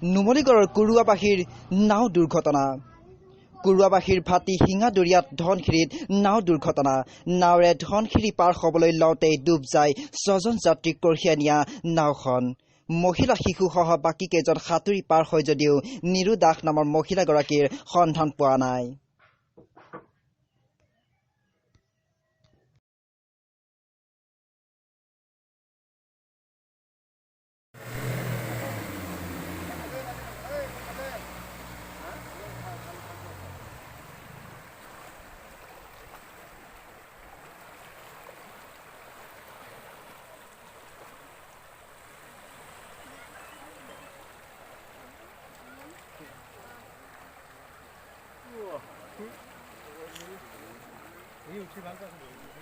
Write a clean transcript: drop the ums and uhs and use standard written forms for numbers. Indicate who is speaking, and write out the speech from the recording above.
Speaker 1: নুমলীগড়ৰ কুৰুৱাবাসীৰ নাও দুৰ্ঘটনা কুৰুৱাবাসীৰ ভাটি হিঙা দৰিয়াত ধনশিৰিত নাও দুৰ্ঘটনা নাওৰে ধনশিৰি পাৰ হ'বলৈ লওঁতে ডুব যায় 6জন যাত্ৰীক কঢ়িয়াই নিয়া নাওখন মহিলা শিশুসহ বাকী কেইজন সাঁতুৰি পাৰ হয় যদিও নিৰু দাস নামৰ মহিলাগৰাকীৰ সন্ধান পোৱা নাই
Speaker 2: এই উঠি ভাল পাইছে